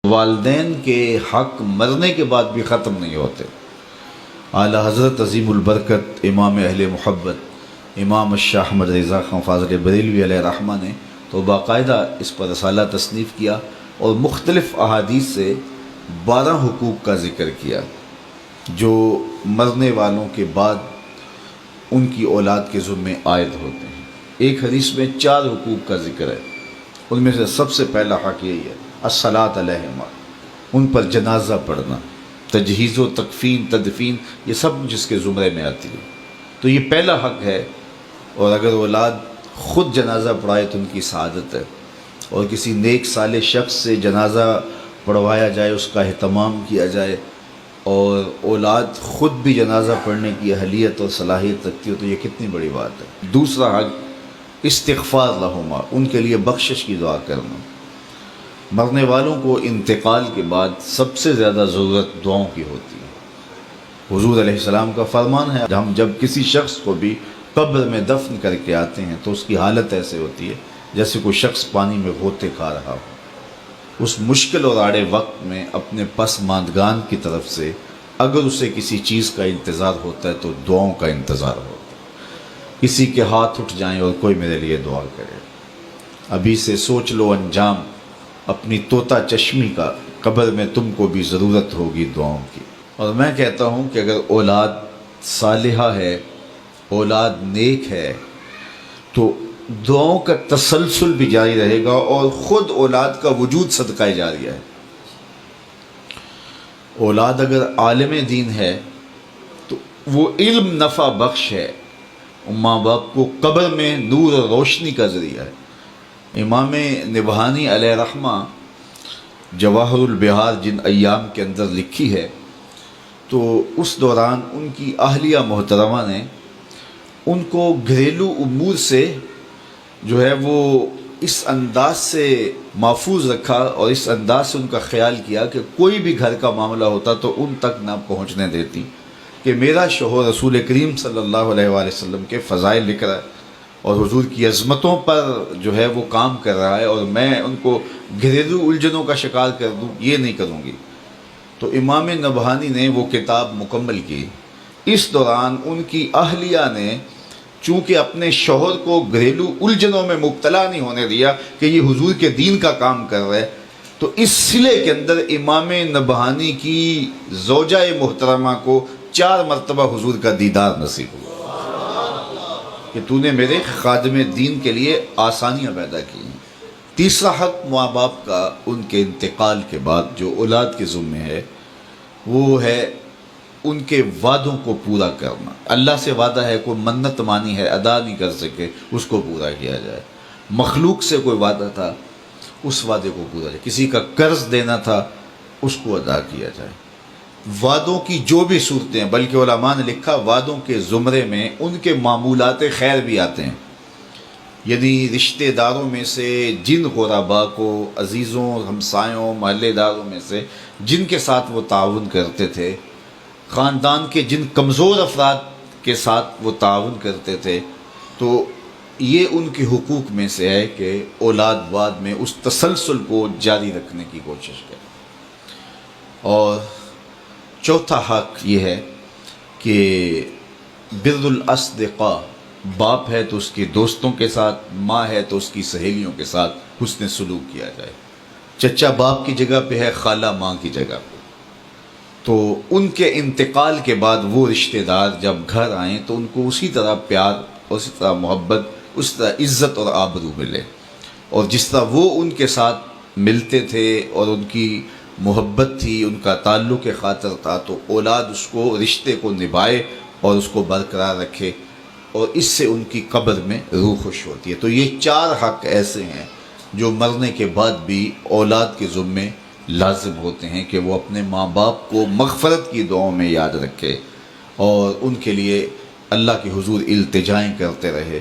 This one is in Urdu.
والدین کے حق مرنے کے بعد بھی ختم نہیں ہوتے۔ اعلیٰ حضرت عظیم البرکت امام اہل محبت امام شاہ احمد رضا خان فاضل بریلوی علیہ رحمہ نے تو باقاعدہ اس پر رسالہ تصنیف کیا اور مختلف احادیث سے 12 حقوق کا ذکر کیا جو مرنے والوں کے بعد ان کی اولاد کے ذمے عائد ہوتے ہیں۔ ایک حدیث میں 4 حقوق کا ذکر ہے، ان میں سے سب سے پہلا حق یہی ہے الصلاۃ علیہما، ان پر جنازہ پڑھنا، تجہیز و تکفین تدفین یہ سب جس کے زمرے میں آتی ہے، تو یہ پہلا حق ہے۔ اور اگر اولاد خود جنازہ پڑھائے تو ان کی سعادت ہے، اور کسی نیک صالح شخص سے جنازہ پڑھوایا جائے، اس کا اہتمام کیا جائے، اور اولاد خود بھی جنازہ پڑھنے کی اہلیت اور صلاحیت رکھتی ہو تو یہ کتنی بڑی بات ہے۔ دوسرا حق استغفار لہما، ان کے لیے بخشش کی دعا کرنا۔ مرنے والوں کو انتقال کے بعد سب سے زیادہ ضرورت دعاؤں کی ہوتی ہے۔ حضور علیہ السلام کا فرمان ہے ہم جب کسی شخص کو بھی قبر میں دفن کر کے آتے ہیں تو اس کی حالت ایسے ہوتی ہے جیسے کوئی شخص پانی میں غوطے کھا رہا ہو۔ اس مشکل اور آڑے وقت میں اپنے پسماندگان کی طرف سے اگر اسے کسی چیز کا انتظار ہوتا ہے تو دعاؤں کا انتظار ہوتا ہے۔ کسی کے ہاتھ اٹھ جائیں اور کوئی میرے لیے دعا کرے، ابھی سے سوچ لو انجام اپنی طوطا چشمی کا، قبر میں تم کو بھی ضرورت ہوگی دعاؤں کی۔ اور میں کہتا ہوں کہ اگر اولاد صالحہ ہے، اولاد نیک ہے، تو دعاؤں کا تسلسل بھی جاری رہے گا، اور خود اولاد کا وجود صدقہ جاریہ ہے۔ اولاد اگر عالم دین ہے تو وہ علم نفع بخش ہے، ماں باپ کو قبر میں نور اور روشنی کا ذریعہ ہے۔ امام نبہانی علیہ رحمہ جواہر البحار جن ایام کے اندر لکھی ہے تو اس دوران ان کی اہلیہ محترمہ نے ان کو گھریلو امور سے جو ہے وہ اس انداز سے محفوظ رکھا اور اس انداز سے ان کا خیال کیا کہ کوئی بھی گھر کا معاملہ ہوتا تو ان تک نہ پہنچنے دیتی کہ میرا شوہر رسول کریم صلی اللہ علیہ وآلہ وسلم کے فضائل لکھ رہا ہے اور حضور کی عظمتوں پر جو ہے وہ کام کر رہا ہے، اور میں ان کو گھریلو الجھنوں کا شکار کر دوں، یہ نہیں کروں گی۔ تو امام نبہانی نے وہ کتاب مکمل کی۔ اس دوران ان کی اہلیہ نے چونکہ اپنے شوہر کو گھریلو الجھنوں میں مبتلا نہیں ہونے دیا کہ یہ حضور کے دین کا کام کر رہے، تو اس صلے کے اندر امام نبہانی کی زوجہ محترمہ کو 4 مرتبہ حضور کا دیدار نصیب ہوا کہ تو نے میرے خادم دین کے لیے آسانیاں پیدا کی۔ تیسرا حق ماں باپ کا ان کے انتقال کے بعد جو اولاد کے ذمے ہے وہ ہے ان کے وعدوں کو پورا کرنا۔ اللہ سے وعدہ ہے، کوئی منت مانی ہے ادا نہیں کر سکے، اس کو پورا کیا جائے۔ مخلوق سے کوئی وعدہ تھا، اس وعدے کو پورا جائے۔ کسی کا قرض دینا تھا، اس کو ادا کیا جائے۔ وعدوں کی جو بھی صورتیں ہیں، بلکہ علماء نے لکھا وعدوں کے زمرے میں ان کے معمولات خیر بھی آتے ہیں، یعنی رشتہ داروں میں سے جن غرباء کو، عزیزوں، ہمسایوں، محلے داروں میں سے جن کے ساتھ وہ تعاون کرتے تھے، خاندان کے جن کمزور افراد کے ساتھ وہ تعاون کرتے تھے، تو یہ ان کے حقوق میں سے ہے کہ اولاد بعد میں اس تسلسل کو جاری رکھنے کی کوشش کرے۔ اور چوتھا حق یہ ہے کہ بر الاصدقاء، باپ ہے تو اس کے دوستوں کے ساتھ، ماں ہے تو اس کی سہیلیوں کے ساتھ حسن سلوک کیا جائے۔ چچا باپ کی جگہ پہ ہے، خالہ ماں کی جگہ پہ، تو ان کے انتقال کے بعد وہ رشتہ دار جب گھر آئیں تو ان کو اسی طرح پیار، اسی طرح محبت، اس طرح عزت اور آبرو ملے، اور جس طرح وہ ان کے ساتھ ملتے تھے اور ان کی محبت تھی، ان کا تعلق خاطر تھا، تو اولاد اس کو رشتے کو نبھائے اور اس کو برقرار رکھے، اور اس سے ان کی قبر میں روح خوش ہوتی ہے۔ تو یہ 4 حق ایسے ہیں جو مرنے کے بعد بھی اولاد کے ذمے لازم ہوتے ہیں کہ وہ اپنے ماں باپ کو مغفرت کی دعاؤں میں یاد رکھے اور ان کے لیے اللہ کے حضور التجائیں کرتے رہے